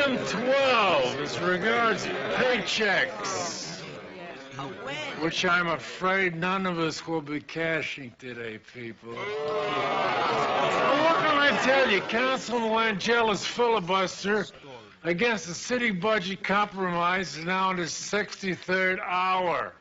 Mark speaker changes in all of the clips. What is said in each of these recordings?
Speaker 1: Item 12 is regards paychecks, which I'm afraid none of us will be cashing today, people. Well, what can I tell you? Councilman Langella's filibuster against the city budget compromise is now in its 63rd hour.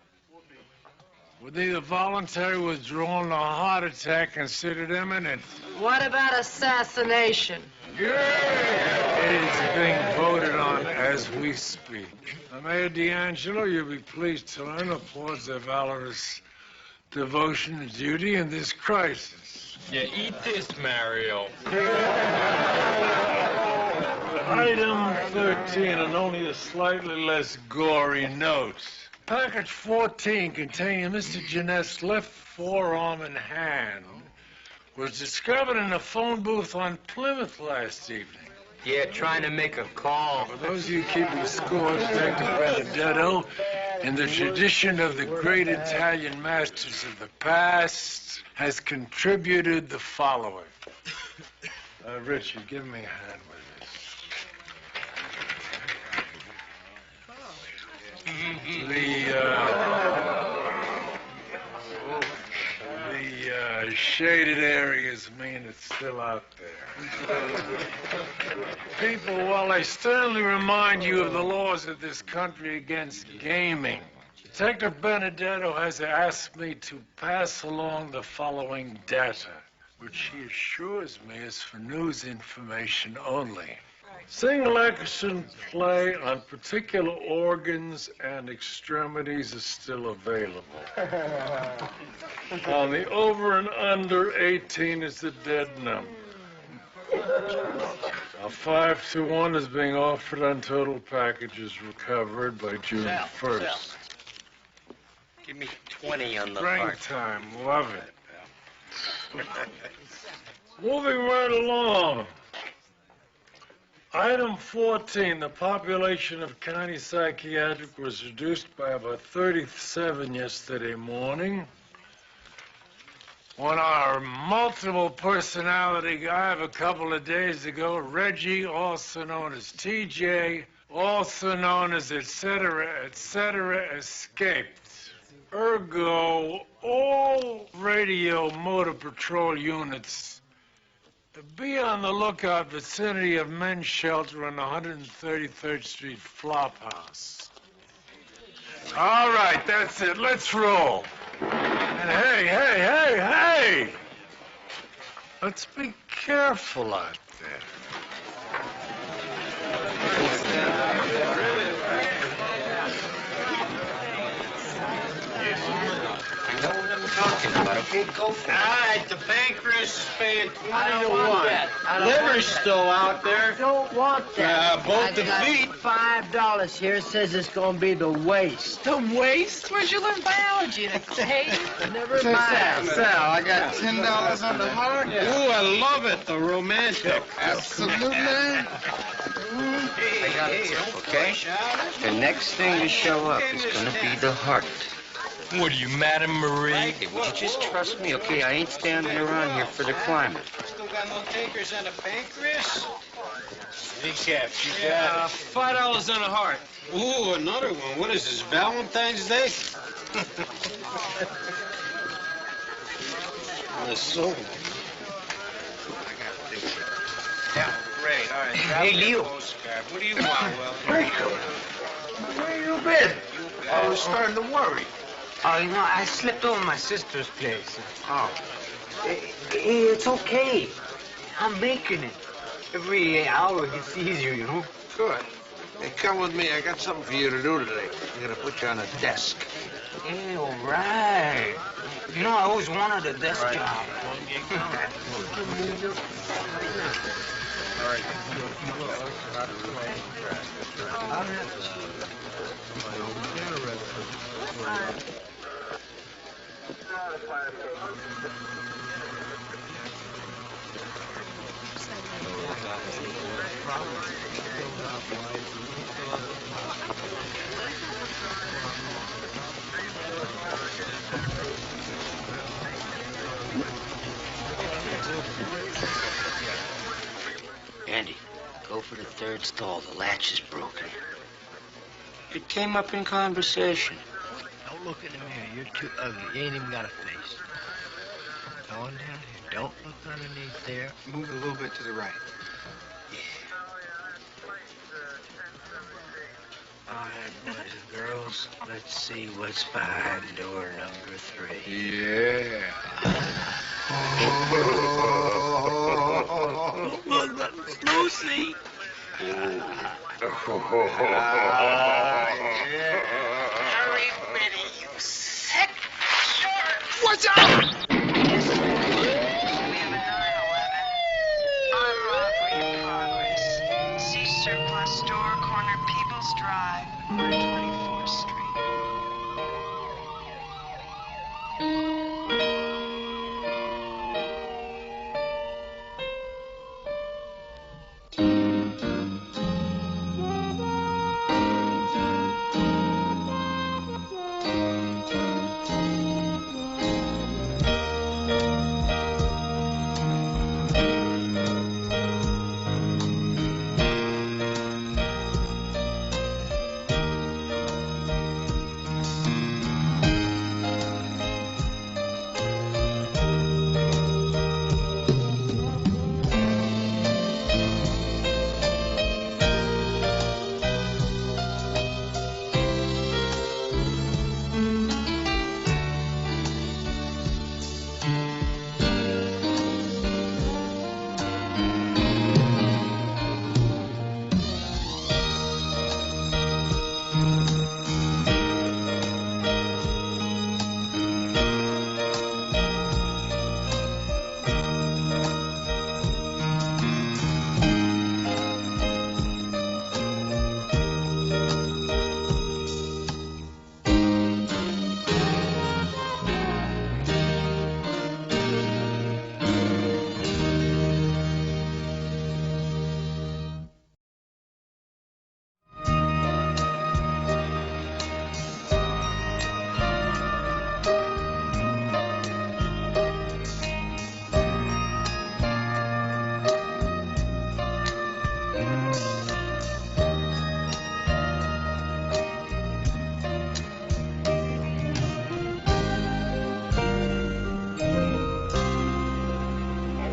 Speaker 1: With either voluntary withdrawal or a heart attack considered imminent.
Speaker 2: What about assassination?
Speaker 1: It is being voted on as we speak. Now, Mayor D'Angelo, you'll be pleased to learn applauds their valorous devotion to duty in this crisis.
Speaker 3: Yeah, eat this, Mario.
Speaker 1: Item 13, and only a slightly less gory note. Package 14, containing Mr. Jeanette's left forearm and hand, was discovered in a phone booth on Plymouth last evening.
Speaker 3: Yeah, trying to make a call.
Speaker 1: For those of you keeping score, Detective Benedetto, in the tradition of the great Italian masters of the past, has contributed the following. Richard, give me a hand with this. The shaded areas mean it's still out there. People, while I sternly remind you of the laws of this country against gaming, Detective Benedetto has asked me to pass along the following data, which he assures me is for news information only. Single action play on particular organs and extremities is still available. On the over and under 18 is the dead number. A 5-to-1 is being offered on total packages recovered by June 1st.
Speaker 3: Give me 20 on the
Speaker 1: Springtime, love it. Moving right along. Item 14, the population of county psychiatric was reduced by about 37 yesterday morning when our multiple personality guy of a couple of days ago, Reggie, also known as TJ, also known as etc., escaped. Ergo, all radio motor patrol units be on the lookout vicinity of men's shelter on 133rd Street Flophouse. All right, that's it. Let's roll. And hey! Let's be careful out there.
Speaker 3: Talking about, okay? Go for it. All right, the bankers is paying 20 to 1. Liver's still out there.
Speaker 2: I don't want that.
Speaker 3: Both the feet.
Speaker 2: $5 here says it's going to be the waist.
Speaker 4: The waist? Where'd you learn biology? In a cave?
Speaker 2: Never mind.
Speaker 5: Sal, I got $10 on the heart.
Speaker 3: Ooh, I love it, the romantic.
Speaker 5: Absolutely.
Speaker 6: I got it, okay? The next thing to show up is gonna be the heart.
Speaker 3: What are you, Madame Marie?
Speaker 6: Hey, would you just trust me, okay? I ain't standing around here for the climate.
Speaker 3: Still got no takers on the pancreas? Big chef, you got it. $5 on a heart. Ooh, another one. What is this, Valentine's Day? The soul. Yeah, great. All right.
Speaker 6: Hey, Leo.
Speaker 3: What do you want, Will?
Speaker 5: Rachel, where you been? I was starting to worry.
Speaker 4: Oh, you know, I slipped over my sister's place.
Speaker 5: Oh.
Speaker 4: It's okay. I'm making it. Every hour gets easier, you know.
Speaker 5: Good. Hey, come with me. I got something for you to do today. I'm gonna put you on a desk.
Speaker 4: Hey, all right. You know, I always wanted a desk job.
Speaker 3: All right.
Speaker 6: Andy,
Speaker 2: Go for the third stall. The latch is broken. It came up in conversation. Don't look in the mirror. You're too ugly. You ain't even got a face. Go on down here. Don't look underneath there.
Speaker 3: Move a little bit to the right.
Speaker 2: All right, boys and girls, let's see what's behind door number 3.
Speaker 1: Yeah.
Speaker 2: Lucy!
Speaker 7: Hurry, Biddy, you sick short.
Speaker 1: Watch out!
Speaker 7: We have a 911. Unlawful in progress. See surplus store, corner People's Drive, 124th Street.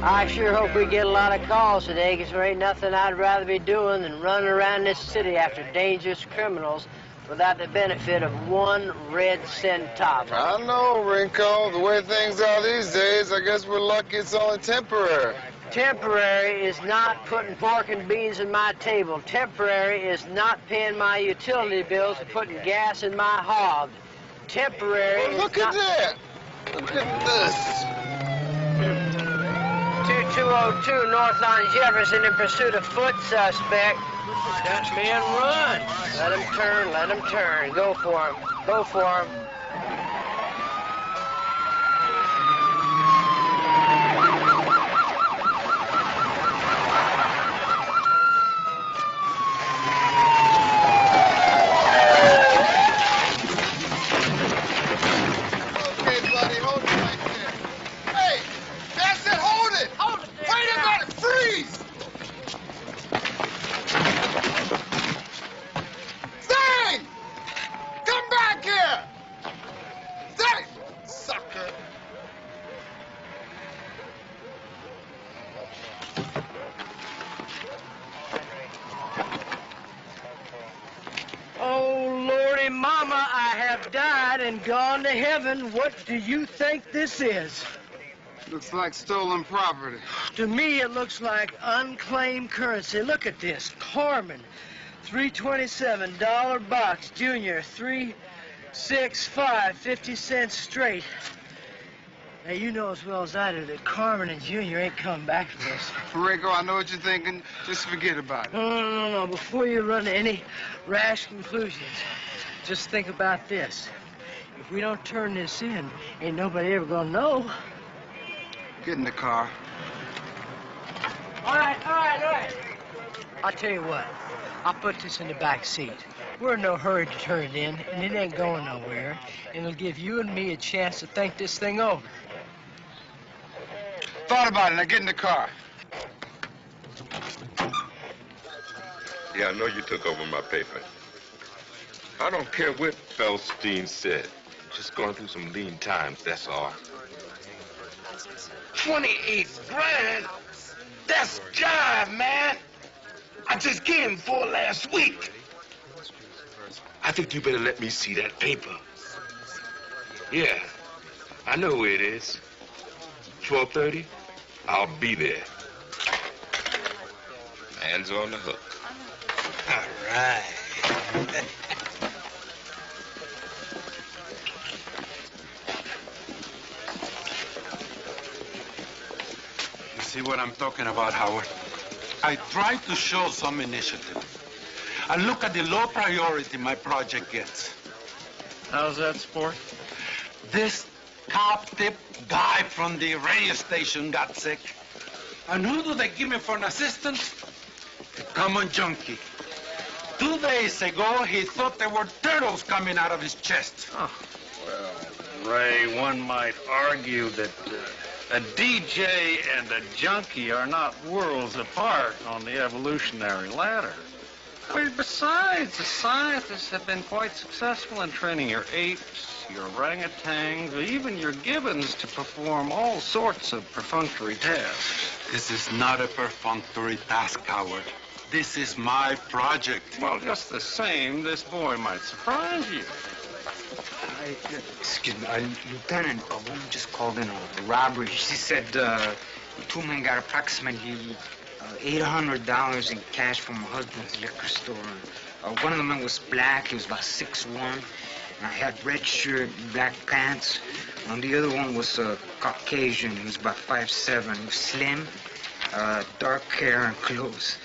Speaker 2: I sure hope we get a lot of calls today, because there ain't nothing I'd rather be doing than running around this city after dangerous criminals without the benefit of one red centavo.
Speaker 8: I know, Rinko. The way things are these days, I guess we're lucky it's only temporary.
Speaker 2: Temporary is not putting pork and beans on my table. Temporary is not paying my utility bills and putting gas in my hog. Temporary
Speaker 8: Well, look at that. Look at this.
Speaker 2: 2202 North on Jefferson in pursuit of foot suspect. That man run. Let him turn, let him turn. Go for him. Go for him.
Speaker 8: Okay, buddy, hold it right there. Hey, that's it, hold it. Hold it. Wait a minute, freeze. Zane! Come back here! Zane! Sucker.
Speaker 2: Oh, Lordy Mama, I have died and gone to heaven. What do you think this is?
Speaker 8: Looks like stolen property.
Speaker 2: To me, it looks like unclaimed currency. Look at this. Carmen, $3.27, box. Junior, $3.65, 50 cents straight. Now, you know as well as I do that Carmen and Junior ain't coming back for this.
Speaker 8: Rico, I know what you're thinking. Just forget about it.
Speaker 2: No. Before you run to any rash conclusions, just think about this. If we don't turn this in, ain't nobody ever gonna know.
Speaker 8: Get in the car.
Speaker 2: All right. I'll tell you what. I'll put this in the back seat. We're in no hurry to turn it in, and it ain't going nowhere. And it'll give you and me a chance to think this thing over.
Speaker 8: Thought about it. Now get in the car.
Speaker 9: Yeah, I know you took over my paper. I don't care what Feldstein said. Just going through some lean times, that's all.
Speaker 2: 28 grand? That's jive, man. I just gave him 4 last week. I think you better let me see that paper. Yeah, I know where it is. 12:30, I'll be there.
Speaker 9: Hands on the hook.
Speaker 2: All right.
Speaker 10: You see what I'm talking about, Howard? I try to show some initiative. And look at the low priority my project gets.
Speaker 1: How's that, sport?
Speaker 10: This top-tip guy from the radio station got sick. And who do they give me for an assistant? A common junkie. 2 days ago, he thought there were turtles coming out of his chest.
Speaker 1: Oh, well, Ray, one might argue that a DJ and a junkie are not worlds apart on the evolutionary ladder. I mean, besides, the scientists have been quite successful in training your apes, your orangutans, even your gibbons to perform all sorts of perfunctory tasks.
Speaker 10: This is not a perfunctory task, Howard. This is my project.
Speaker 1: Well, just the same, this boy might surprise you.
Speaker 4: Excuse me, Lieutenant, a woman just called in a robbery. She said the 2 men got approximately $800 in cash from her husband's liquor store. One of the men was black. He was about 6'1". And I had red shirt, black pants. And the other one was Caucasian. He was about 5'7". He was slim, dark hair and clothes.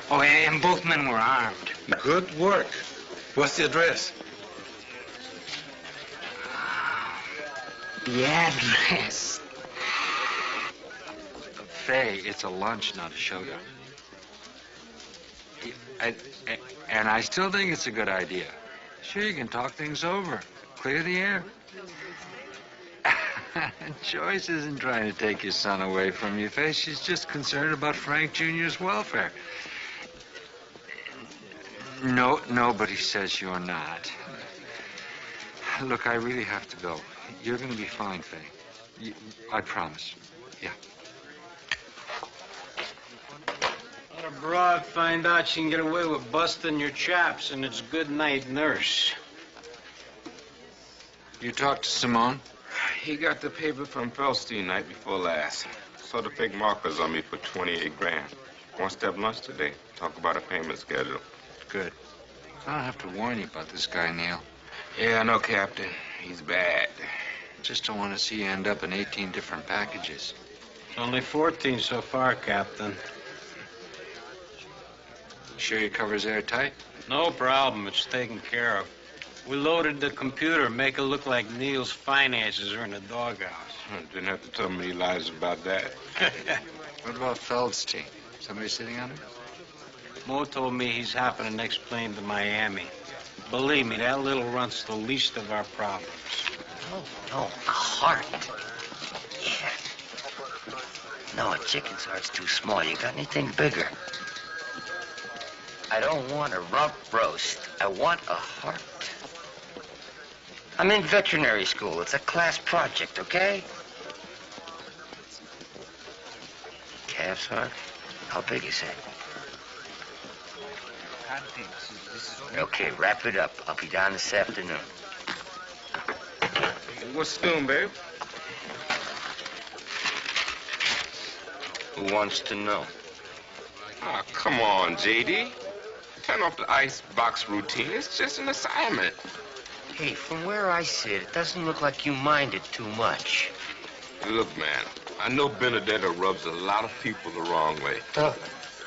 Speaker 4: Oh, and both men were armed.
Speaker 10: Good work. What's the address?
Speaker 4: The address.
Speaker 11: Faye, it's a lunch, not a showdown. And I still think it's a good idea. Sure, you can talk things over, clear the air. Joyce isn't trying to take your son away from you, Faye. She's just concerned about Frank Jr.'s welfare. No, nobody says you're not. Look, I really have to go. You're going to be fine, Faye. I promise. Yeah.
Speaker 3: Let a broad find out she can get away with busting your chops, and it's good night, nurse.
Speaker 11: You talked to Simone?
Speaker 9: He got the paper from Feldstein night before last. Saw the fake markers on me for 28 grand. Wants to have lunch today. Talk about a payment schedule.
Speaker 11: Good. I don't have to warn you about this guy, Neil.
Speaker 9: Yeah, I know, Captain. He's bad.
Speaker 11: Just don't want to see you end up in 18 different packages.
Speaker 3: Only 14 so far, Captain.
Speaker 11: Sure your cover's airtight?
Speaker 3: No problem. It's taken care of. We loaded the computer, make it look like Neil's finances are in the doghouse.
Speaker 9: Didn't have to tell me any lies about that.
Speaker 11: What about Feldstein? Somebody sitting on him?
Speaker 3: Mo told me he's hopping the next plane to Miami. Believe me, that little runt's the least of our problems.
Speaker 2: No, a heart. Yeah. No, a chicken's heart's too small. You got anything bigger? I don't want a rump roast. I want a heart. I'm in veterinary school. It's a class project, okay? Calf's heart? How big is it? Okay, wrap it up. I'll be down this afternoon.
Speaker 9: What's doing, babe?
Speaker 2: Who wants to know?
Speaker 9: Oh, come on, J.D. Turn off the icebox routine. It's just an assignment.
Speaker 2: Hey, from where I sit, it doesn't look like you mind it too much.
Speaker 9: Look, man, I know Benedetta rubs a lot of people the wrong way.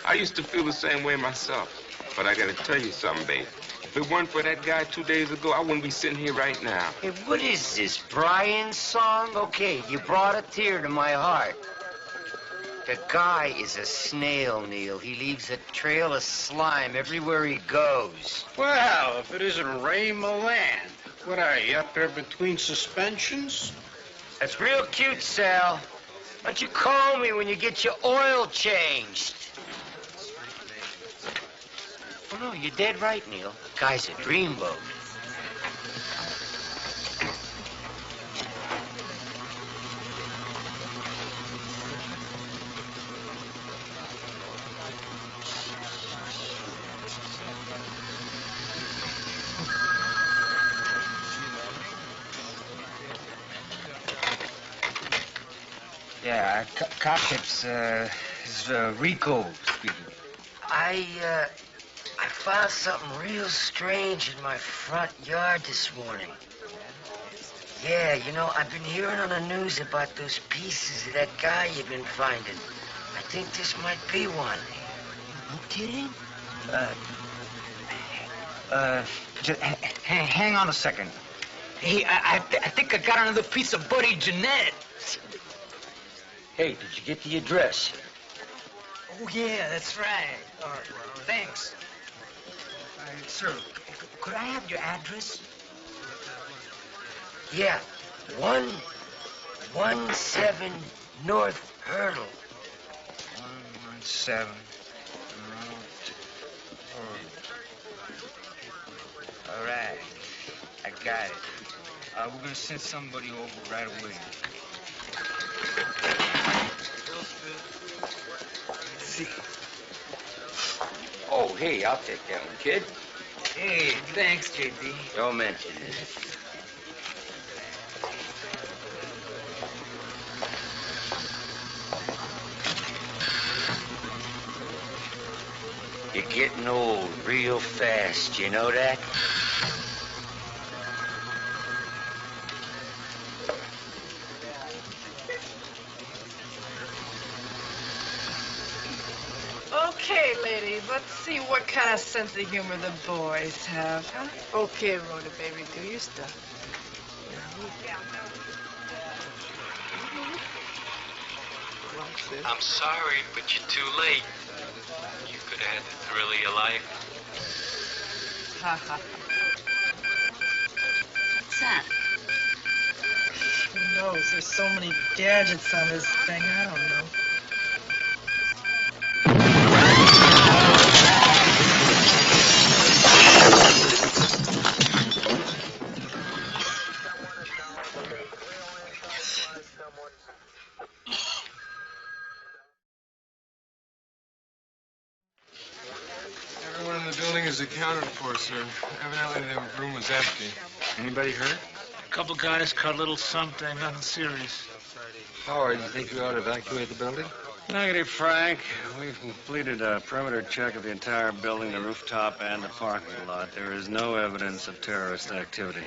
Speaker 9: I used to feel the same way myself. But I gotta tell you something, babe. If it weren't for that guy 2 days ago, I wouldn't be sitting here right now.
Speaker 2: Hey, what is this, Brian's song? Okay, you brought a tear to my heart. The guy is a snail, Neil. He leaves a trail of slime everywhere he goes.
Speaker 3: Well, if it isn't Ray Milan, what are you, up there between suspensions?
Speaker 2: That's real cute, Sal. Why don't you call me when you get your oil changed? Oh, no, you're dead right, Neil. Guy's a dreamboat.
Speaker 4: Yeah, Cocktips, is Rico speaking.
Speaker 2: I found something real strange in my front yard this morning. Yeah, you know, I've been hearing on the news about those pieces of that guy you've been finding. I think this might be one.
Speaker 4: No kidding? Just hang on a second. Hey, I think I got another piece of Buddy Jeanette.
Speaker 2: Hey, did you get the address?
Speaker 4: Oh, yeah, that's right. Thanks. Sir, could I have your address?
Speaker 2: Yeah, 117 North Hurdle.
Speaker 4: 117 North Hurdle. All right, I got it. We're gonna send somebody over right away. See.
Speaker 2: Oh, hey, I'll take that one, kid.
Speaker 4: Hey, thanks, JD.
Speaker 2: Don't mention it. You're getting old real fast, you know that?
Speaker 12: Okay, ladies, let's see what kind of sense of humor the boys have, huh? Okay, Rhoda, baby, do your stuff.
Speaker 11: I'm sorry, but you're too late. You could have had the thrill of your life.
Speaker 12: Ha ha.
Speaker 13: What's that?
Speaker 12: Who knows? There's so many gadgets on this thing, I don't know.
Speaker 1: Everyone in the building is accounted for, sir. Evidently, the room was empty.
Speaker 11: Anybody hurt?
Speaker 14: A couple guys cut a little something, nothing serious.
Speaker 11: Howard, you think we ought to evacuate the building?
Speaker 3: Negative, Frank. We've completed a perimeter check of the entire building, the rooftop, and the parking lot. There is no evidence of terrorist activity.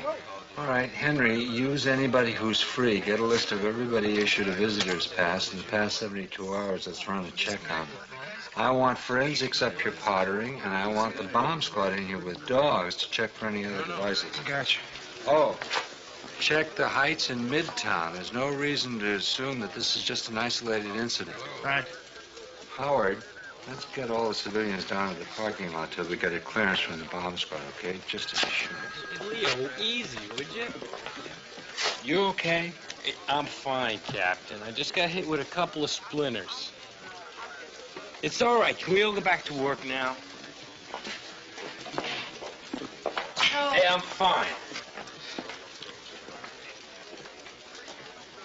Speaker 11: All right, Henry, use anybody who's free. Get a list of everybody issued a visitor's pass in the past 72 hours that's run a check on them. I want forensics up here pottering, and I want the bomb squad in here with dogs to check for any other devices.
Speaker 1: Gotcha.
Speaker 11: Oh, check the heights in Midtown. There's no reason to assume that this is just an isolated incident.
Speaker 14: Right.
Speaker 11: Howard, let's get all the civilians down to the parking lot till we get a clearance from the bomb squad, okay? Just to be sure.
Speaker 3: Leo, easy, would you?
Speaker 15: You okay? I'm fine, Captain. I just got hit with a couple of splinters. It's all right. Can we all go back to work now? Hey, I'm fine.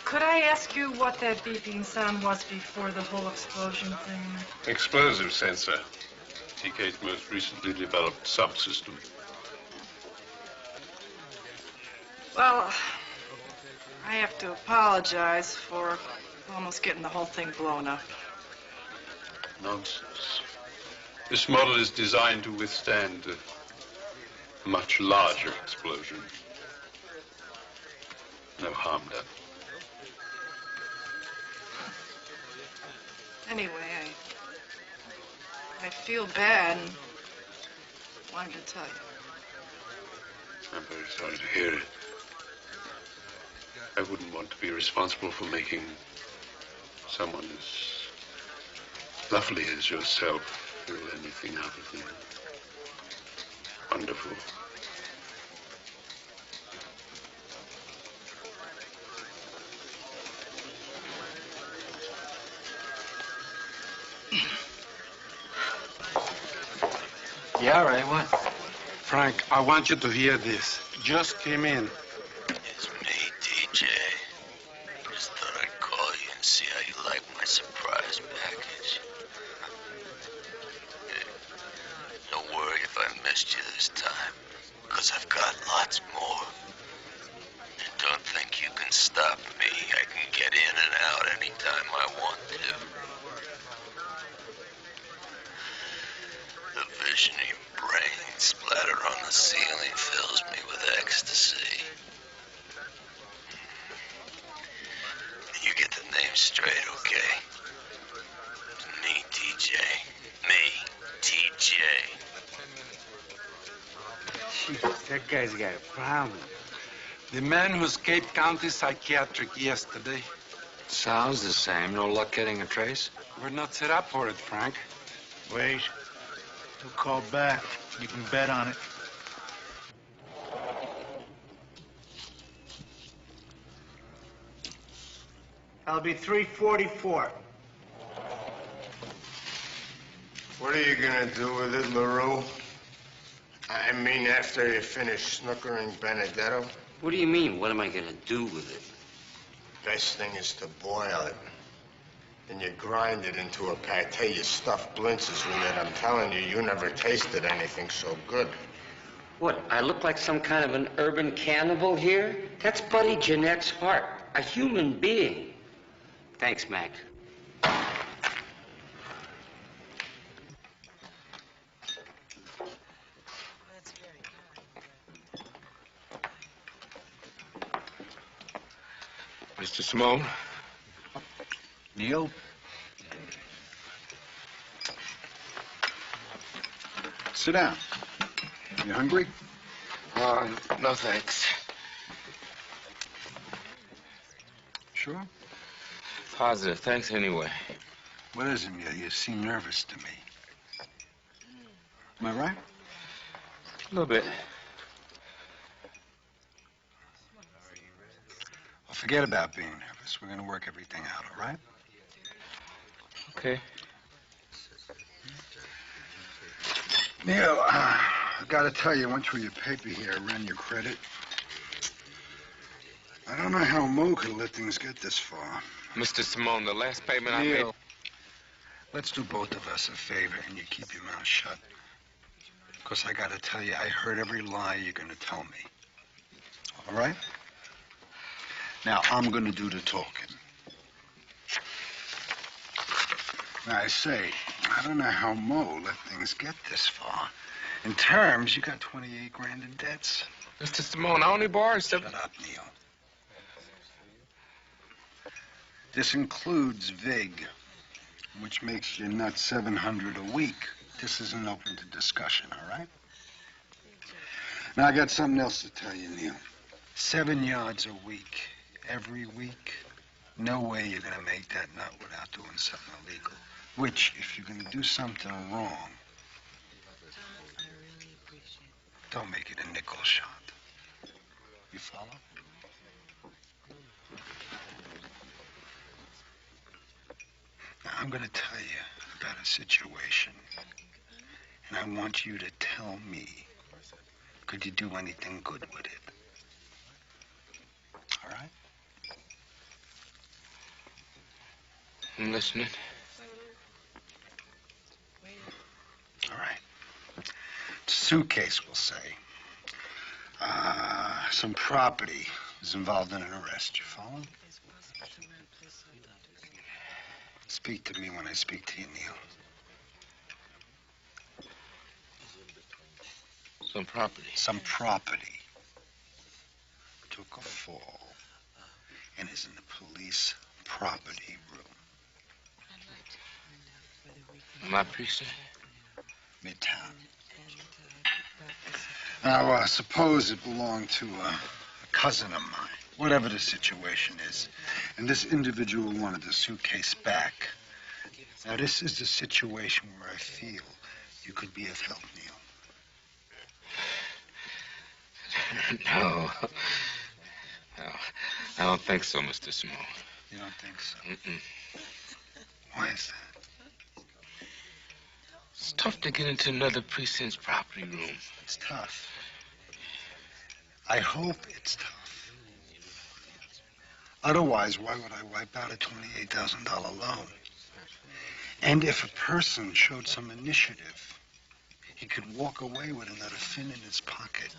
Speaker 12: Could I ask you what that beeping sound was before the whole explosion thing?
Speaker 16: Explosive sensor. TK's most recently developed subsystem.
Speaker 12: Well, I have to apologize for almost getting the whole thing blown up.
Speaker 16: Nonsense. This model is designed to withstand a much larger explosion. No harm done.
Speaker 12: Anyway, I feel bad and wanted to tell you.
Speaker 16: I'm very sorry to hear it. I wouldn't want to be responsible for making someone as lovely as yourself feel anything other than wonderful.
Speaker 11: Yeah, Ray, what?
Speaker 10: Frank, I want you to hear this. Just came in.
Speaker 13: It's me, DJ. Just thought I'd call you and see how you like my surprise package. Hey, don't worry if I missed you this time, because I've got lots more. And don't think you can stop me. I can get in and out anytime I want to. The visioning brain splatter on the ceiling fills me with ecstasy. You get the name straight, okay? Me, TJ. Me, TJ.
Speaker 4: Jeez, that guy's got a problem.
Speaker 10: The man who escaped county psychiatric yesterday.
Speaker 11: Sounds the same. No luck getting a trace?
Speaker 10: We're not set up for it, Frank.
Speaker 14: Wait. He'll call back. You can bet on it.
Speaker 2: I'll be 344.
Speaker 5: What are you gonna do with it, LaRue? I mean, after you finish snookering Benedetto?
Speaker 6: What do you mean? What am I gonna do with it?
Speaker 5: Best thing is to boil it. Then you grind it into a pate. You stuff blintzes with it. I'm telling you, you never tasted anything so good.
Speaker 6: What, I look like some kind of an urban cannibal here? That's Buddy Jeanette's heart, a human being. Thanks, Mac.
Speaker 9: Mr. Simone?
Speaker 14: Neil?
Speaker 17: Sit down. You hungry?
Speaker 9: No thanks.
Speaker 17: Sure.
Speaker 9: Positive. Thanks anyway.
Speaker 17: What is it, Neil? You seem nervous to me. Am I right?
Speaker 9: A little bit.
Speaker 17: Well, forget about being nervous. We're going to work everything out, all right?
Speaker 9: Okay.
Speaker 17: Neil, I got to tell you, I went through your paper here. I ran your credit. I don't know how Mo could let things get this far.
Speaker 9: Mr. Simone, the last payment I made...
Speaker 17: Neil, let's do both of us a favor and you keep your mouth shut. Because I got to tell you, I heard every lie you're going to tell me. All right? Now, I'm going to do the talking. Now, I say, I don't know how Mo let things get this far. In terms, you got 28 grand in debts.
Speaker 9: Mr. Simone, I only borrowed
Speaker 17: Shut up, Neil. This includes VIG, which makes you nut 700 a week. This isn't open to discussion, all right? Now, I got something else to tell you, Neil. 7 yards a week, every week. No way you're gonna make that nut without doing something illegal. Which, if you're gonna do something wrong, don't make it a nickel shot. You follow? Now, I'm gonna tell you about a situation, and I want you to tell me, could you do anything good with it? All right?
Speaker 9: I'm listening.
Speaker 17: All right. Suitcase, we'll say. Some property is involved in an arrest. You follow? Speak to me when I speak to you, Neil.
Speaker 9: Some property.
Speaker 17: Some property took a fall and is in the police property room.
Speaker 9: My precinct?
Speaker 17: Midtown. Now, suppose it belonged to a cousin of mine, whatever the situation is, and this individual wanted the suitcase back. Now, this is the situation where I feel you could be of help, Neil.
Speaker 9: No. No. I don't think so, Mr. Simone.
Speaker 17: You don't think so?
Speaker 9: Mm-mm.
Speaker 17: Why is that?
Speaker 9: It's tough to get into another precinct's property room.
Speaker 17: It's tough. I hope it's tough. Otherwise, why would I wipe out a $28,000 loan? And if a person showed some initiative, he could walk away with another fin in his pocket,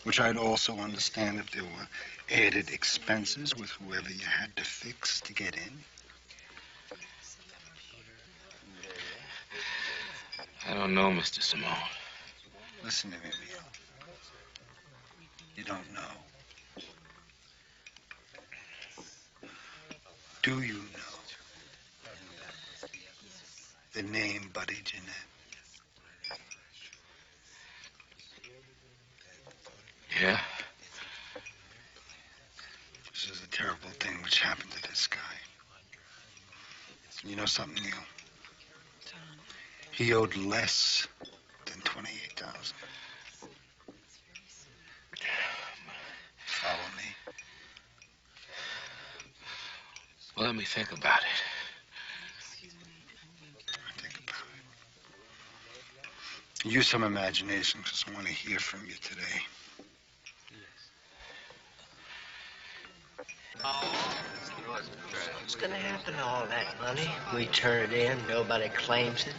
Speaker 17: which I'd also understand if there were added expenses with whoever you had to fix to get in.
Speaker 9: I don't know, Mr. Simone.
Speaker 17: Listen to me, Leo. You don't know. Do you know the name Buddy Jeanette?
Speaker 9: Yeah?
Speaker 17: This is a terrible thing which happened to this guy. You know something, Neil? He owed less than $28,000. Follow me.
Speaker 9: Well, let me think about it.
Speaker 17: Use some imagination, because I want to hear from you today.
Speaker 2: What's gonna happen to all that money? We turn it in, nobody claims it.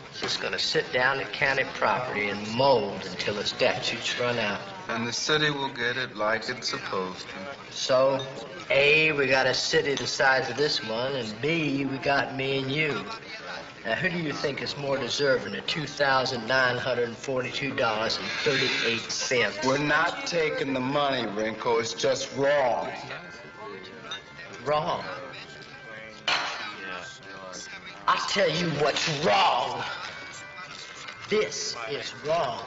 Speaker 2: It's just gonna sit down at county property and mold until its statutes run out.
Speaker 18: And the city will get it like it's supposed to.
Speaker 2: So, A, we got a city the size of this one, and B, we got me and you. Now, who do you think is more deserving of $2,942.38?
Speaker 18: We're not taking the money, Rinko. It's just wrong.
Speaker 2: Wrong? I'll tell you what's wrong. This is wrong.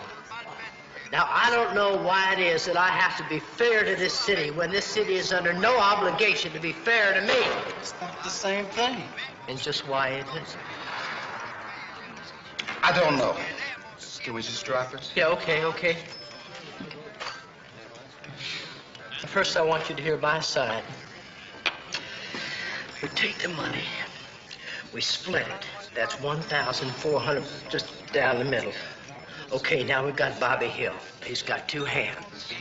Speaker 2: Now, I don't know why it is that I have to be fair to this city when this city is under no obligation to be fair to me.
Speaker 18: It's not the same thing.
Speaker 2: And just why it isn't?
Speaker 18: I don't know. Can we just drop it?
Speaker 2: Yeah, okay. First, I want you to hear my side. We take the money. We split it. That's $1,400 just down the middle. Okay, now we've got Bobby Hill. He's got two hands.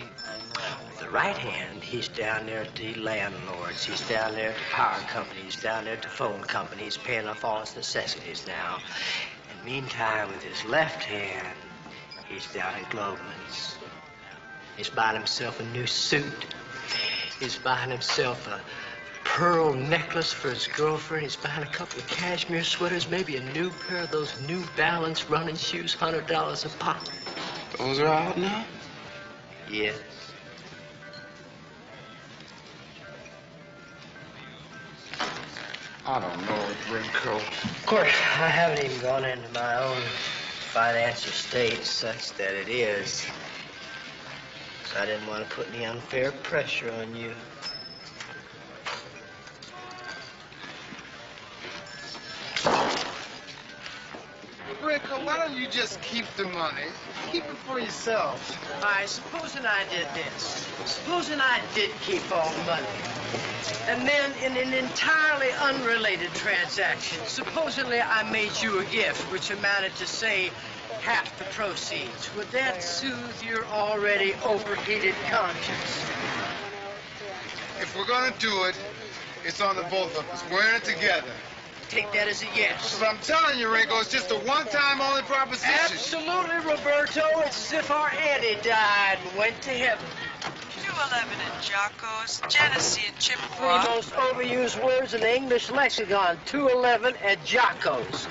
Speaker 2: With the right hand, he's down there at the landlords. He's down there at the power company. He's down there at the phone company. He's paying off all his necessities now. And meantime, with his left hand, he's down at Globman's. He's buying himself a new suit. He's buying himself a pearl necklace for his girlfriend. He's buying a couple of cashmere sweaters, maybe a new pair of those New Balance running shoes, $100 a pop.
Speaker 18: Those are out now?
Speaker 2: Yes.
Speaker 18: I don't know, Rinko.
Speaker 2: Of course, I haven't even gone into my own financial state such that it is. So I didn't want to put any unfair pressure on you.
Speaker 8: Rinko, why don't you just keep the money? Keep it for yourself.
Speaker 2: All right, supposing I did this. Supposing I did keep all the money. And then in an entirely unrelated transaction, supposedly I made you a gift, which amounted to, say, half the proceeds. Would that soothe your already overheated conscience?
Speaker 8: If we're gonna do it, it's on the both of us. We're in it together.
Speaker 2: Take that as a yes.
Speaker 8: But I'm telling you, Rinko, it's just a one-time only proposition.
Speaker 2: Absolutely, Roberto. It's as if our Annie died and went to heaven.
Speaker 7: 211 at Jocko's, Genesee and
Speaker 2: Three
Speaker 7: Chippewa.
Speaker 2: most overused words in the English lexicon. 211 at Jocko's.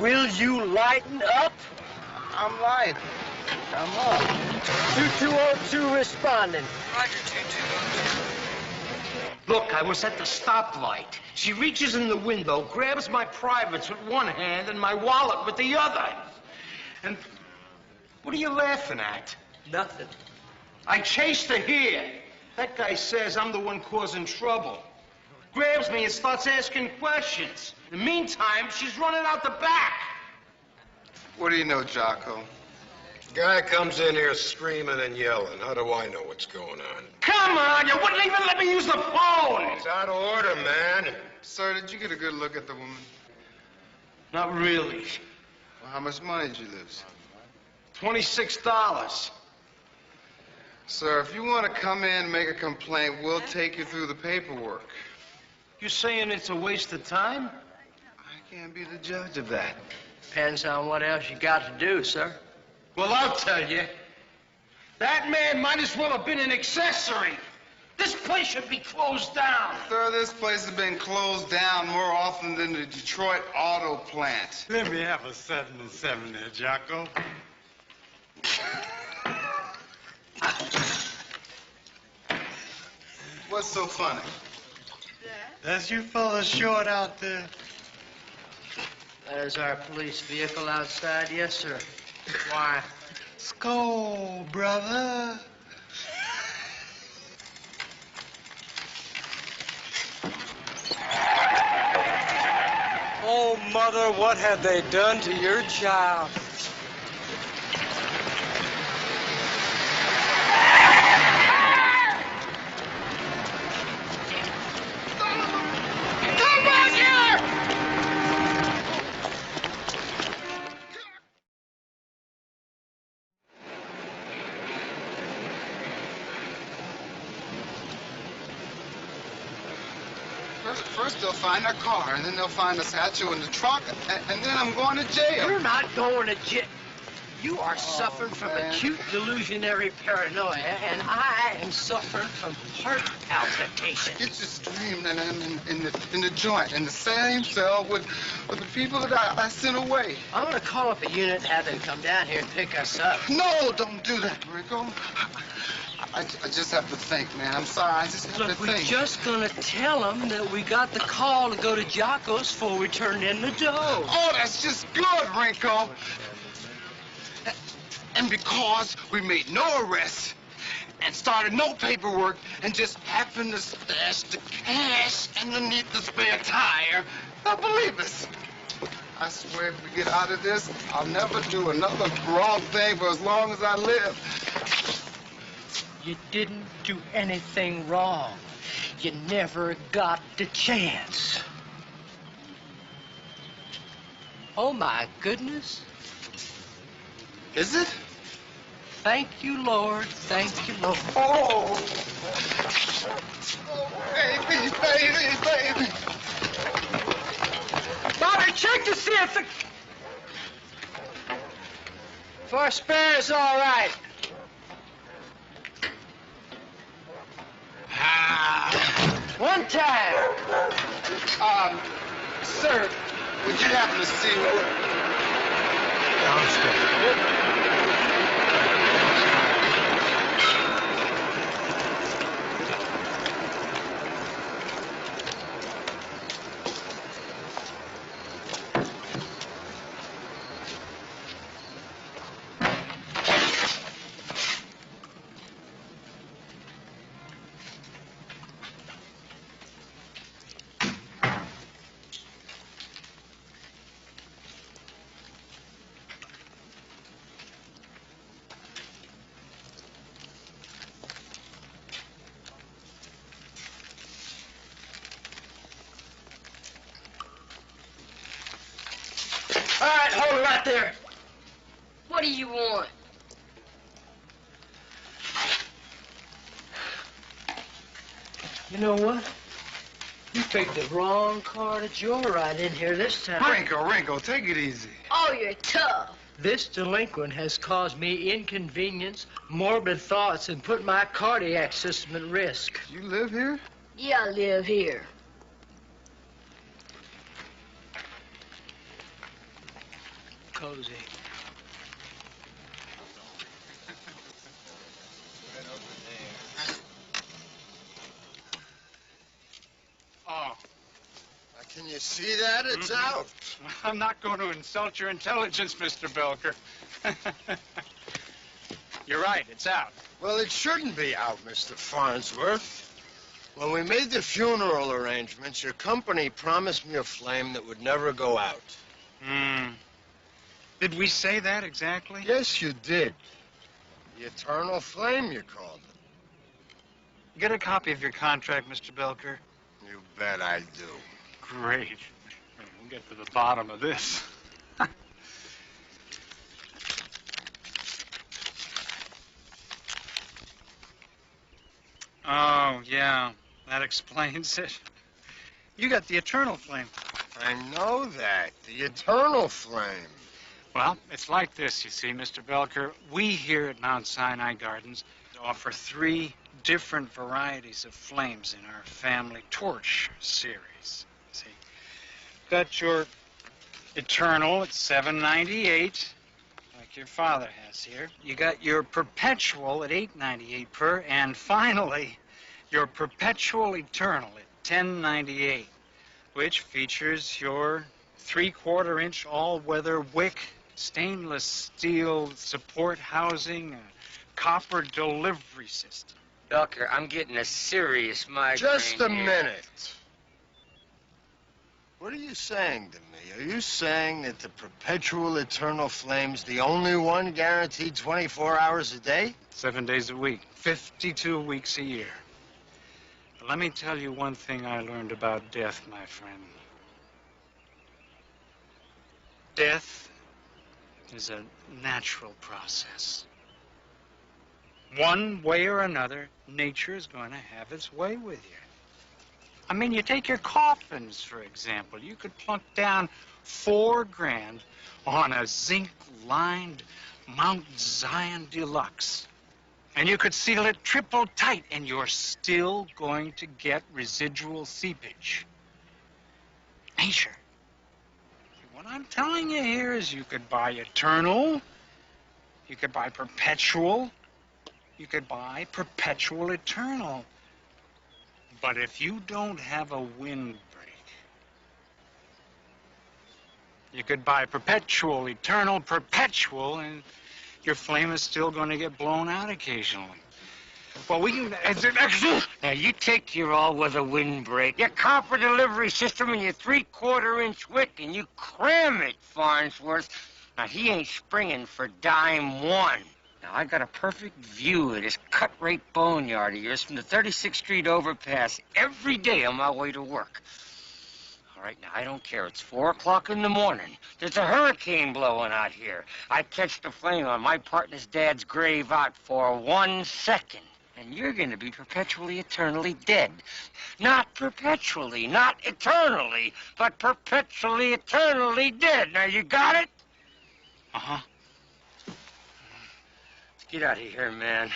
Speaker 2: Will you lighten up?
Speaker 18: I'm light. I'm up.
Speaker 2: 2202 responding.
Speaker 7: Roger, 2202.
Speaker 6: Look, I was at the stoplight. She reaches in the window, grabs my privates with one hand and my wallet with the other. And what are you laughing at?
Speaker 2: Nothing.
Speaker 6: I chased her here. That guy says I'm the one causing trouble. Grabs me and starts asking questions. In the meantime, she's running out the back.
Speaker 18: What do you know, Jocko?
Speaker 5: Guy comes in here screaming and yelling. How do I know what's going on?
Speaker 6: Come on, you wouldn't even let me use the phone.
Speaker 5: It's out of order, man.
Speaker 18: Sir, did you get a good look at the woman?
Speaker 6: Not really.
Speaker 18: Well, how much money did you lose?
Speaker 6: $26.
Speaker 18: Sir, if you want to come in and make a complaint, we'll take you through the paperwork.
Speaker 6: You saying it's a waste of time?
Speaker 18: I can't be the judge of that.
Speaker 2: Depends on what else you got to do, sir.
Speaker 6: Well, I'll tell you. That man might as well have been an accessory. This place should be closed down.
Speaker 18: Sir, this place has been closed down more often than the Detroit auto plant.
Speaker 14: Let me have a 7 and 7 there, Jocko.
Speaker 18: What's so funny?
Speaker 14: That's you fellas short out there.
Speaker 2: That is our police vehicle outside, yes, sir. Why?
Speaker 14: Skull, brother.
Speaker 15: Oh, Mother, what have they done to your child?
Speaker 8: Come back here!
Speaker 18: First they'll find our car, and then they'll find a satchel in the trunk, and then I'm going to jail.
Speaker 2: You're not going to jail. You are suffering from acute delusionary paranoia, and I am suffering from heart palpitations.
Speaker 18: It's just dreamed, and I'm in the joint, in the same cell with the people that I sent away.
Speaker 2: I'm going to call up a unit and have them come down here and pick us up.
Speaker 18: No, don't do that, Rico. I just have to think, man. I'm sorry. I just have
Speaker 2: Look,
Speaker 18: to think.
Speaker 2: we're just going to tell them that we got the call to go to Jocko's before we turned in the dough.
Speaker 18: Oh, that's just good, Rinko. And because we made no arrests and started no paperwork and just happened to stash the cash underneath the spare tire, they'll believe us. I swear if we get out of this, I'll never do another wrong thing for as long as I live.
Speaker 2: You didn't do anything wrong. You never got the chance. Oh, my goodness.
Speaker 18: Is it?
Speaker 2: Thank you, Lord. Thank you, Lord.
Speaker 18: Oh, baby, baby, baby.
Speaker 2: Bobby, check to see if the... For spare's all right. One time.
Speaker 18: Sir, would you happen to see what...
Speaker 14: Downstairs.
Speaker 2: All right, hold it right there.
Speaker 19: What do you want?
Speaker 2: You know what? You picked the wrong car to joyride in here this time.
Speaker 18: Rinko, take it easy.
Speaker 19: Oh, you're tough.
Speaker 2: This delinquent has caused me inconvenience, morbid thoughts, and put my cardiac system at risk.
Speaker 18: You live here?
Speaker 19: Yeah, I live here.
Speaker 2: Cozy.
Speaker 14: Oh,
Speaker 5: Can you see that? It's out.
Speaker 14: I'm not going to insult your intelligence, Mr. Belker. You're right, it's out.
Speaker 5: Well, it shouldn't be out, Mr. Farnsworth. When we made the funeral arrangements, your company promised me a flame that would never go out.
Speaker 14: Did we say that exactly?
Speaker 5: Yes, you did. The eternal flame, you called it.
Speaker 14: Get a copy of your contract, Mr. Belker.
Speaker 5: You bet I do.
Speaker 14: Great. We'll get to the bottom of this. Oh, yeah. That explains it. You got the eternal flame.
Speaker 5: I know that. The eternal flame.
Speaker 14: Well, it's like this, you see, Mr. Belker. We here at Mount Sinai Gardens offer 3 different varieties of flames in our family torch series. See, got your eternal at $7.98, like your father has here. You got your perpetual at $8.98 per, and finally, your perpetual eternal at $10.98, which features your 3/4-inch all-weather wick, stainless steel support housing, a copper delivery system.
Speaker 2: Belker, I'm getting a serious migraine.
Speaker 5: Just a
Speaker 2: here.
Speaker 5: minute. What are you saying to me? Are you saying that the perpetual eternal flame's the only one guaranteed 24 hours a day?
Speaker 14: 7 days a week, 52 weeks a year. But let me tell you one thing I learned about death, my friend. Death is a natural process. One way or another, nature is going to have its way with you. I mean, you take your coffins, for example. You could plunk down $4 grand on a zinc-lined Mount Zion Deluxe. And you could seal it triple tight, and you're still going to get residual seepage. Nature. What I'm telling you here is you could buy eternal, you could buy perpetual, you could buy perpetual eternal. But if you don't have a windbreak, you could buy perpetual, eternal, perpetual, and your flame is still going to get blown out occasionally. Well, we can...
Speaker 2: Now, you take your all-weather windbreak, your copper delivery system, and your 3/4-inch wick, and you cram it, Farnsworth. Now, he ain't springing for dime one. Now, I got a perfect view of this cut-rate boneyard of yours from the 36th Street overpass every day on my way to work. All right, now, I don't care. It's 4 o'clock in the morning. There's a hurricane blowing out here. I catch the flame on my partner's dad's grave out for 1 second. And you're going to be perpetually, eternally dead. Not perpetually, not eternally, but perpetually, eternally dead. Now, you got it?
Speaker 14: Uh-huh.
Speaker 2: Get out of here, man.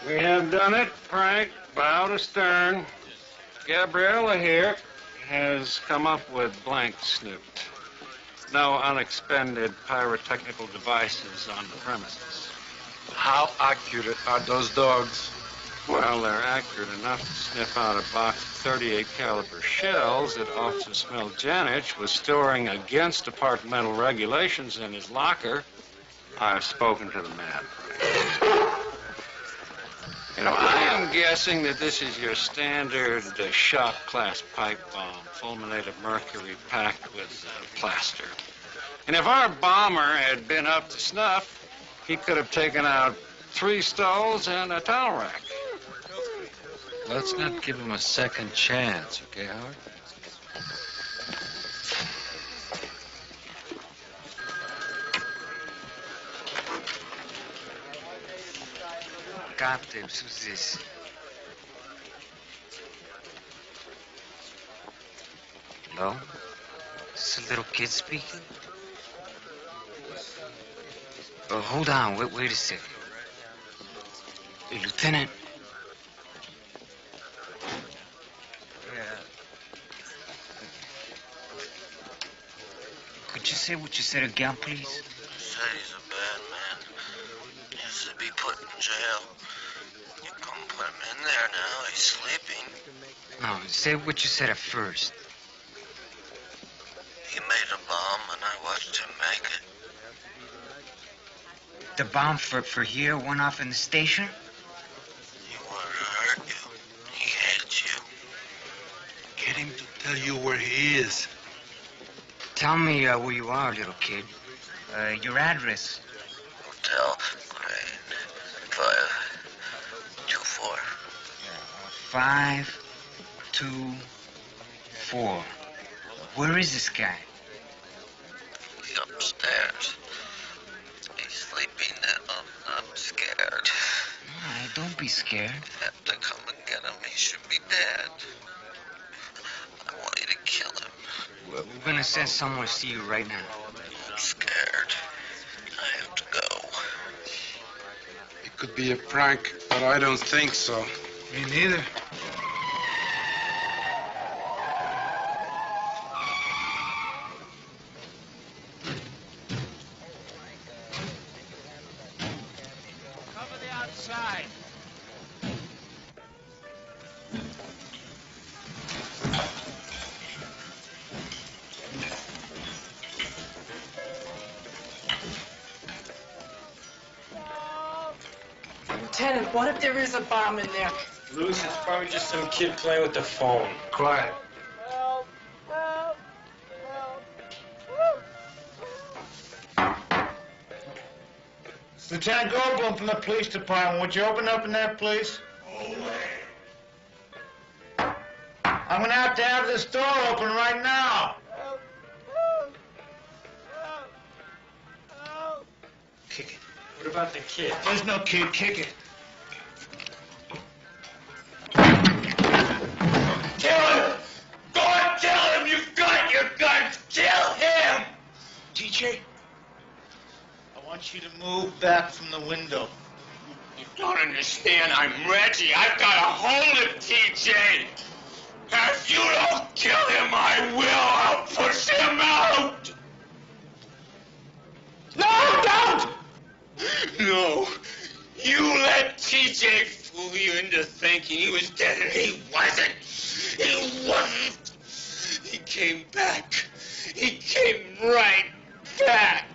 Speaker 1: We have done it, Frank. Bow to stern. Gabriella here has come up with blank snooped. No unexpended pyrotechnical devices on the premises.
Speaker 11: How accurate are those dogs?
Speaker 1: Well, they're accurate enough to sniff out a box of 38 caliber shells that Officer Smeljanich was storing against departmental regulations in his locker. I've spoken to the man. You know, I am guessing that this is your standard shop class pipe bomb, fulminate of mercury packed with plaster. And if our bomber had been up to snuff, he could have taken out 3 stalls and a towel rack.
Speaker 11: Let's not give him a second chance, okay, Howard?
Speaker 4: Captives, who's this? Hello? Is this a little kid speaking? Oh, hold on, wait a second. Hey, Lieutenant. Could you say what you said again, please?
Speaker 13: Said he's a bad man. He used to be put in jail. You come I'm in there now. He's sleeping.
Speaker 4: No, say what you said at first.
Speaker 13: He made a bomb, and I watched him make it.
Speaker 4: The bomb for here went off in the station?
Speaker 13: He wanted to hurt you. He hates you.
Speaker 10: Get him to tell you where he is.
Speaker 4: Tell me where you are, little kid. Your address.
Speaker 13: Hotel Grand 524.
Speaker 4: 524. Where is this guy?
Speaker 13: He's upstairs. He's sleeping now. I'm scared.
Speaker 4: Don't be scared.
Speaker 13: I have to come and get him. He should be dead. I want you to kill him.
Speaker 4: We're gonna send someone to see you right now.
Speaker 13: I'm scared. I have to go.
Speaker 10: It could be a prank, but I don't think so.
Speaker 14: Me neither. Cover the outside.
Speaker 12: Lieutenant, what if there is a bomb in there?
Speaker 15: Luce, it's probably just some kid playing with the phone.
Speaker 14: Quiet.
Speaker 3: It's Lieutenant Goldblum from the police department. Would you open up in there, please? I'm gonna have to have this door open right now.
Speaker 15: Kick it. What about the kid?
Speaker 3: There's no kid. Kick it.
Speaker 13: Kill him! Go and kill him! You've got your guns! Kill him!
Speaker 3: TJ, I want you to move back from the window.
Speaker 13: You don't understand. I'm Reggie. I've got a hold of TJ. If you don't kill him, I will. I'll push him out. No, don't! No. You let TJ fool you into thinking he was dead, and he wasn't. He wasn't. He came back. He came right back.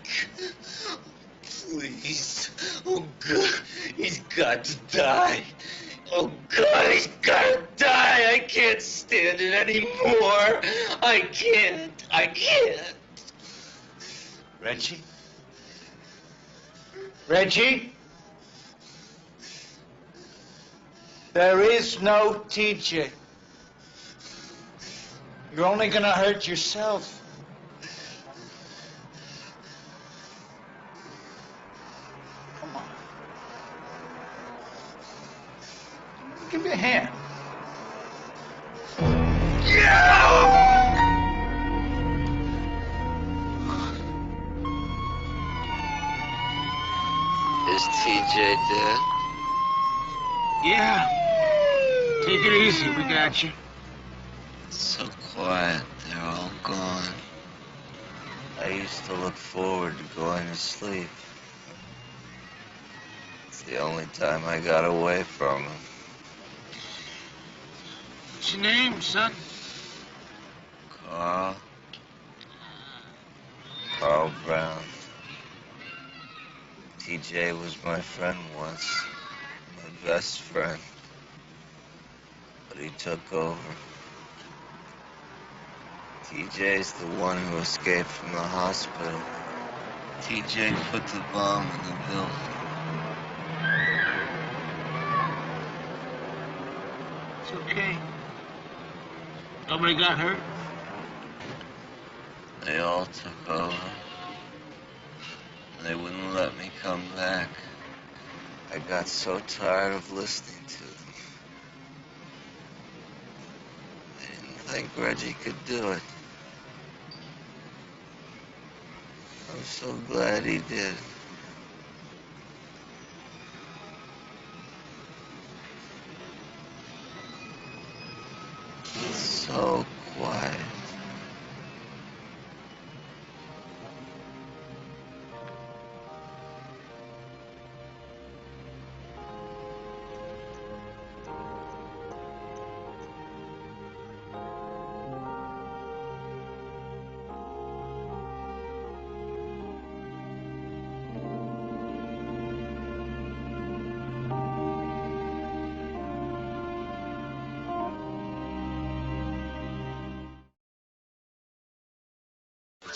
Speaker 13: Please. Oh, God. He's got to die. Oh, God, he's got to die. I can't stand it anymore. I can't.
Speaker 3: Reggie? Reggie? There is no TJ. You're only gonna hurt yourself. Come on. Give me a hand.
Speaker 13: Is TJ dead?
Speaker 3: Yeah. Take it easy. We got you.
Speaker 13: It's so quiet. They're all gone. I used to look forward to going to sleep. It's the only time I got away from him.
Speaker 3: What's your name, son?
Speaker 13: Carl Brown. TJ was my friend once. My best friend. But he took over. TJ's the one who escaped from the hospital. TJ put the bomb in the building.
Speaker 3: It's okay. Nobody got hurt?
Speaker 13: They all took over. They wouldn't let me come back. I got so tired of listening to them. They didn't think Reggie could do it. I'm so glad he did. It's so quiet.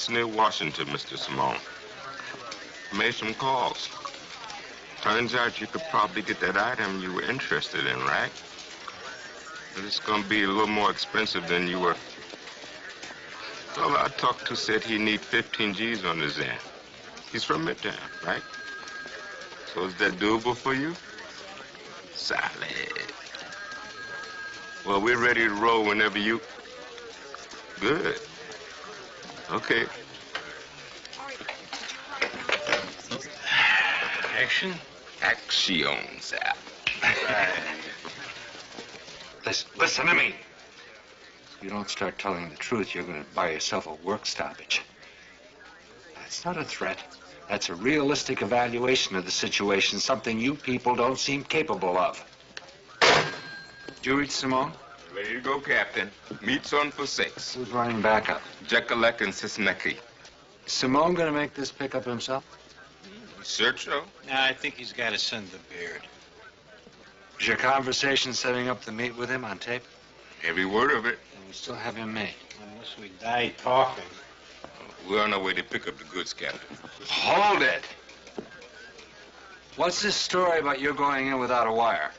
Speaker 9: It's near Washington, Mr. Simone. Made some calls. Turns out you could probably get that item you were interested in, right? But it's gonna be a little more expensive than you were. The fellow I talked to said he need 15 G's on his end. He's from Midtown, right? So is that doable for you? Solid. Well, we're ready to roll whenever you... Good. Okay.
Speaker 10: Action?
Speaker 9: Action, sir.
Speaker 11: Listen to me. If you don't start telling the truth, you're going to buy yourself a work stoppage. That's not a threat. That's a realistic evaluation of the situation, something you people don't seem capable of. Did you reach Simone?
Speaker 9: Ready to go, Captain. Meet's on for 6.
Speaker 11: Who's running backup?
Speaker 9: Jekalek and Cisnecki.
Speaker 11: Is Simone going to make this pickup himself?
Speaker 9: Search so?
Speaker 3: No, I think he's got to send the beard.
Speaker 11: Was your conversation setting up the meet with him on tape?
Speaker 9: Every word of it.
Speaker 11: And we still have him made.
Speaker 3: Unless we die talking.
Speaker 9: We're on our way to pick up the goods, Captain.
Speaker 11: Hold it! What's this story about you going in without a wire?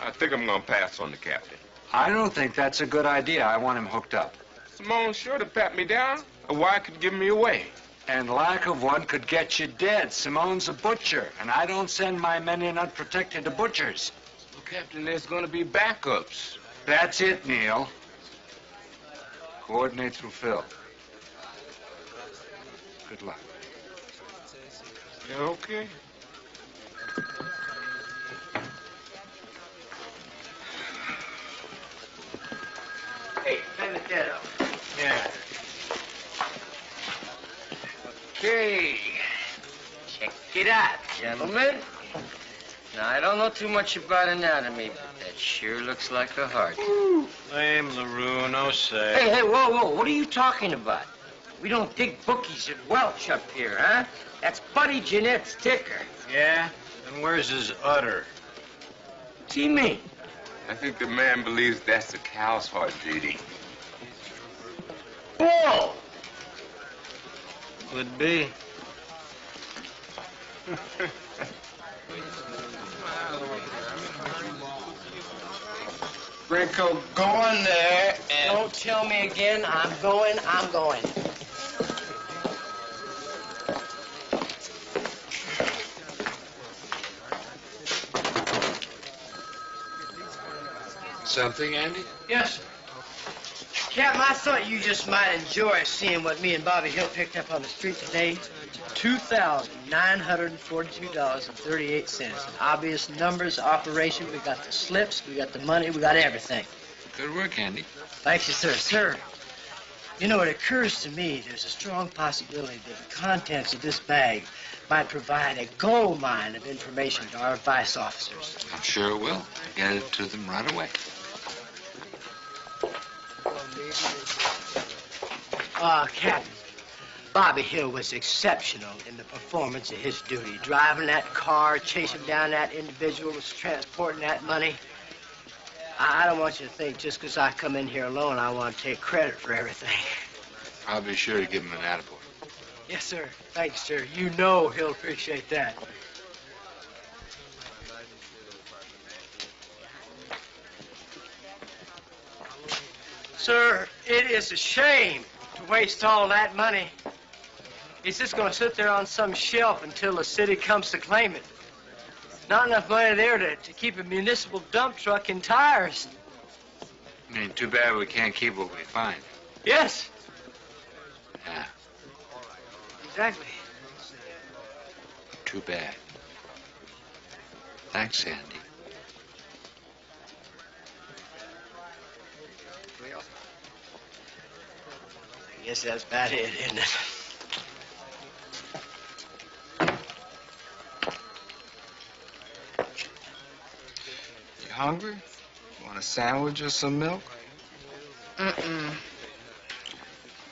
Speaker 9: I think I'm going to pass on the Captain.
Speaker 11: I don't think that's a good idea. I want him hooked up.
Speaker 9: Simone's sure to pat me down. A wire could give me away.
Speaker 11: And lack of one could get you dead. Simone's a butcher, and I don't send my men in unprotected to butchers.
Speaker 9: Well, Captain, there's going to be backups.
Speaker 11: That's it, Neil. Coordinate through Phil. Good luck.
Speaker 9: Yeah, okay.
Speaker 2: Hey, Benedetto.
Speaker 3: Yeah.
Speaker 2: Okay. Check it out, gentlemen. Now, I don't know too much about anatomy, but that sure looks like a heart.
Speaker 3: Lame, LaRue, no say.
Speaker 2: Hey, whoa, what are you talking about? We don't dig bookies at Welch up here, huh? That's Buddy Jeanette's ticker.
Speaker 3: Yeah? Then where's his udder?
Speaker 2: What's he mean?
Speaker 9: I think the man believes that's a cow's heart, J.D.
Speaker 2: Bull!
Speaker 3: Would be.
Speaker 2: Rico, go in there and... Don't tell me again. I'm going.
Speaker 11: Something, Andy?
Speaker 2: Yes. Captain, I thought you just might enjoy seeing what me and Bobby Hill picked up on the street today. $2,942.38. An obvious numbers operation. We got the slips, we got the money, we got everything.
Speaker 11: Good work, Andy.
Speaker 2: Thank you, sir. Sir, you know, it occurs to me there's a strong possibility that the contents of this bag might provide a gold mine of information to our vice officers.
Speaker 11: I'm sure it will. I'll get it to them right away.
Speaker 2: Captain, Bobby Hill was exceptional in the performance of his duty. Driving that car, chasing down that individual, was transporting that money. I don't want you to think just because I come in here alone, I want to take credit for everything.
Speaker 11: I'll be sure to give him an attaboy.
Speaker 2: Yes, sir. Thank you, sir. You know he'll appreciate that. Sir, it is a shame to waste all that money. It's just going to sit there on some shelf until the city comes to claim it. Not enough money there to keep a municipal dump truck in tires.
Speaker 11: I mean, too bad we can't keep what we find.
Speaker 2: Yes.
Speaker 11: Yeah,
Speaker 2: Exactly.
Speaker 11: too bad. Thanks, Andy.
Speaker 2: Well, I guess that's about it, isn't it?
Speaker 18: You hungry? Want a sandwich or some milk?
Speaker 19: Mm-mm.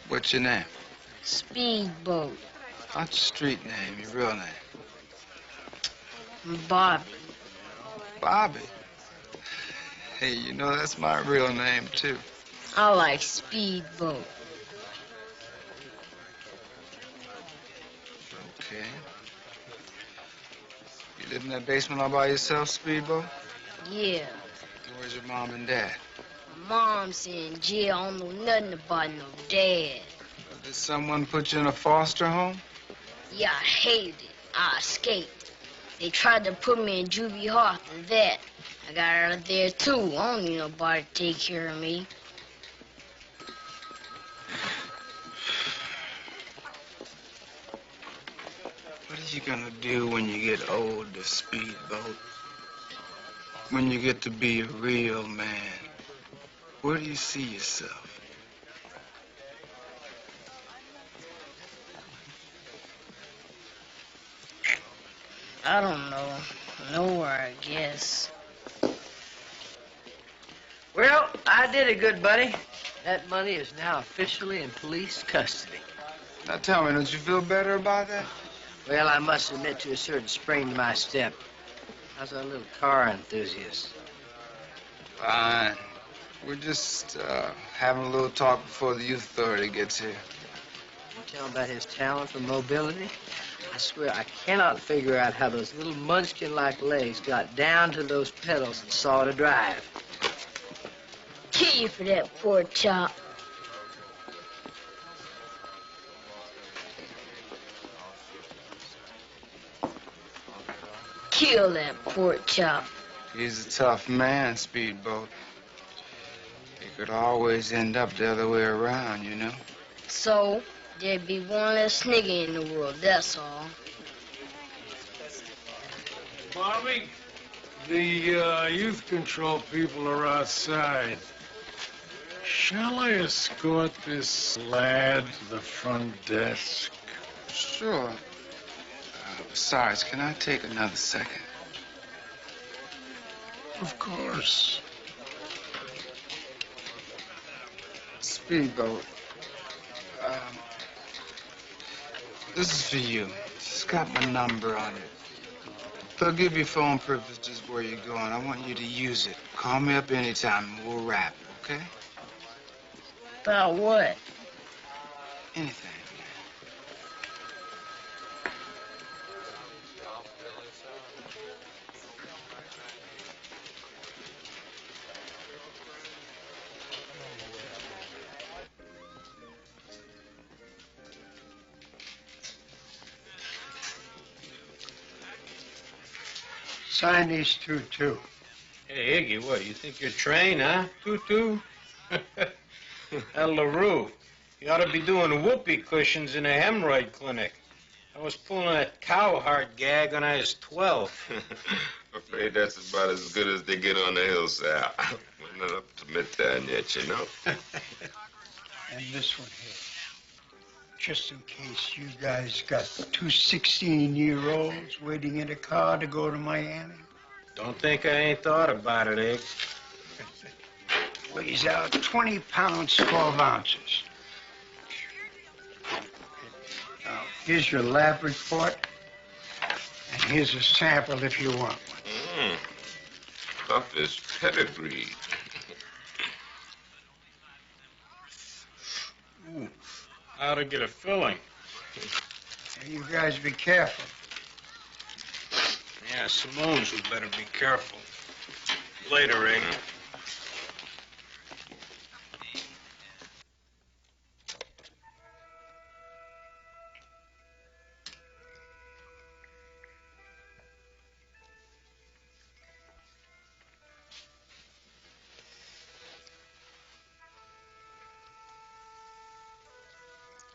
Speaker 18: What's your name?
Speaker 19: Speedboat.
Speaker 18: Not your street name, your real name.
Speaker 19: Bobby.
Speaker 18: Bobby. Hey, you know that's my real name, too.
Speaker 19: I like Speedboat.
Speaker 20: Okay. You live in that basement all by yourself, Speedboat?
Speaker 19: Yeah.
Speaker 20: Where's your mom and dad?
Speaker 19: My mom's in jail. I don't know nothing about no dad.
Speaker 20: Did someone put you in a foster home?
Speaker 19: Yeah, I hated it. I escaped. They tried to put me in juvie hall and that. I got out of there, too. I don't need nobody to take care of me.
Speaker 20: What are you gonna do when you get older, Speedboat? When you get to be a real man? Where do you see yourself?
Speaker 19: I don't know. Nowhere, I guess.
Speaker 2: Well, I did it, good buddy. That money is now officially in police custody.
Speaker 20: Now tell me, don't you feel better about that?
Speaker 2: Well, I must admit to a certain spring to my step. How's our little car enthusiast?
Speaker 20: Fine. We're just having a little talk before the youth authority gets here.
Speaker 2: You tell him about his talent for mobility? I swear I cannot figure out how those little munchkin-like legs got down to those pedals and saw to drive.
Speaker 19: Kill you for that pork chop. Kill that pork chop.
Speaker 20: He's a tough man, Speedboat. He could always end up the other way around, you know?
Speaker 19: So, there'd be one less nigga in the world, that's all.
Speaker 1: Bobby, the youth control people are outside. Shall I escort this lad to the front desk?
Speaker 20: Sure. Besides, can I take another second?
Speaker 1: Of course.
Speaker 20: Speedboat. This is for you. It's got my number on it. They'll give you phone privileges where you're going. I want you to use it. Call me up anytime and we'll rap, okay?
Speaker 19: About what?
Speaker 20: Anything.
Speaker 3: Sign these two, too.
Speaker 6: Hey, Iggy, what, you think you're trained, huh? Tutu? LaRue, you ought to be doing whoopee cushions in a hemorrhoid clinic. I was pulling that cow heart gag when I was 12.
Speaker 9: Afraid that's about as good as they get on the hillside. We're not up to midtown yet, you know.
Speaker 3: And this one here. Just in case you guys got two 16-year-olds waiting in a car to go to Miami.
Speaker 6: Don't think I ain't thought about it, Egg.
Speaker 3: Weighs out 20 pounds, 12 ounces. Now, here's your lab report, and here's a sample if you want one.
Speaker 9: Stuff is pedigree.
Speaker 6: Ooh, how to get a filling.
Speaker 3: Now, you guys be careful.
Speaker 6: Yeah, Simone's would better be careful. Later, Egg.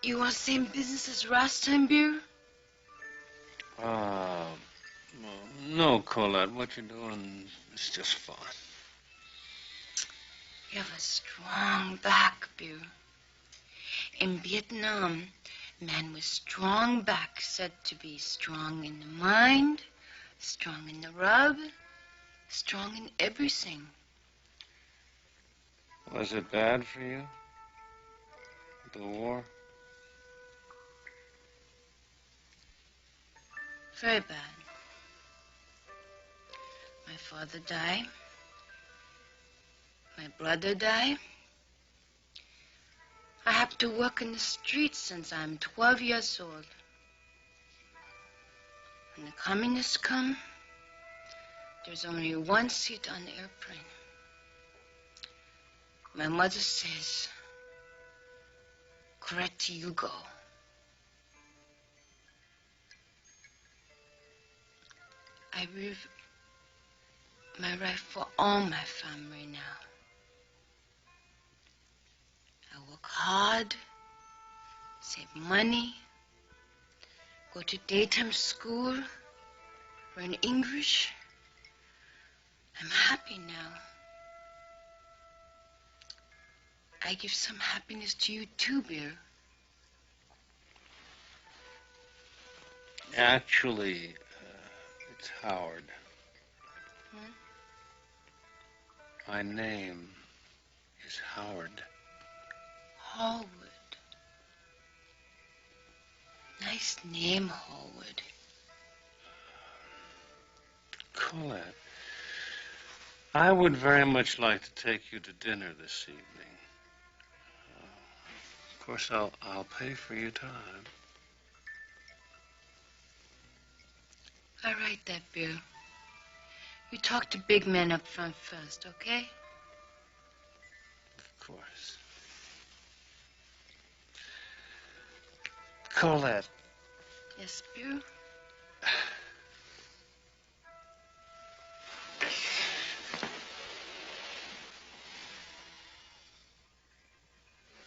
Speaker 7: You want the same business as last time, Beer?
Speaker 14: No, Colette. What you're doing is just fine.
Speaker 7: You have a strong back, Beer. In Vietnam, a man with strong back said to be strong in the mind, strong in the rub, strong in everything.
Speaker 14: Was it bad for you? The war?
Speaker 7: Very bad. My father died. My brother died. I have to work in the streets since I'm 12 years old. When the communists come, there's only one seat on the airplane. My mother says, correct, you go. I reserve my right for all my family now. I work hard, save money, go to daytime school, learn English. I'm happy now. I give some happiness to you too, Bill.
Speaker 15: Actually, it's Howard. My name is Howard.
Speaker 7: Howard. Nice name, Howard.
Speaker 15: Colette, I would very much like to take you to dinner this evening. Of course, I'll pay for your time.
Speaker 7: All right, that Bill. You talk to big men up front first, okay?
Speaker 15: Of course. Colette.
Speaker 7: Yes, Bill?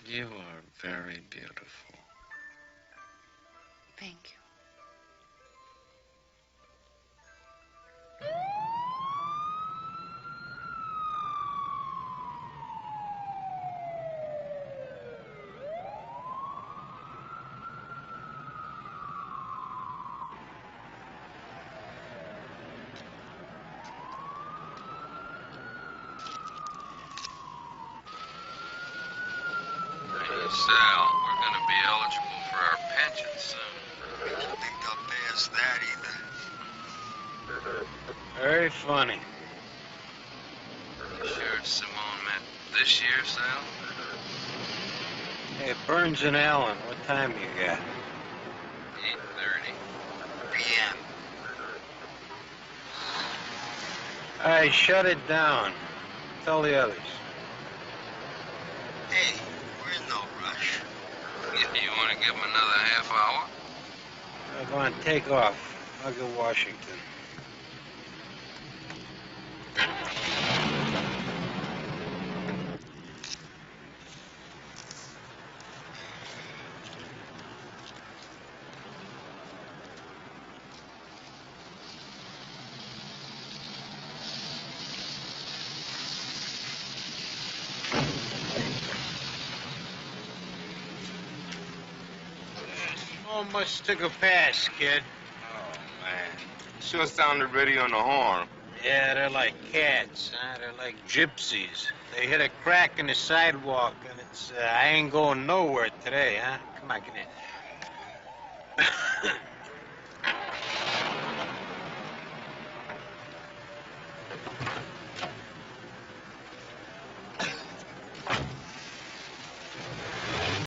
Speaker 15: You are very beautiful.
Speaker 7: Thank you.
Speaker 21: Hey, Sal, we're going to be eligible for our pension soon.
Speaker 2: I don't think they'll pay us that either.
Speaker 14: Very funny.
Speaker 21: You sure Simone met this year, Sal?
Speaker 14: Hey, Burns and Allen, what time you got?
Speaker 21: 8:30
Speaker 2: p.m.
Speaker 14: All right, shut it down. Tell the others.
Speaker 2: Hey, we're in no rush.
Speaker 21: You want to give them another half hour?
Speaker 14: Go on, take off. I'll go to Washington.
Speaker 3: So much took a pass, kid.
Speaker 9: Oh, man. Sure sounded ready on the horn.
Speaker 3: Yeah, they're like cats, huh? They're like gypsies. They hit a crack in the sidewalk, and it's, I ain't going nowhere today, huh? Come on, get in.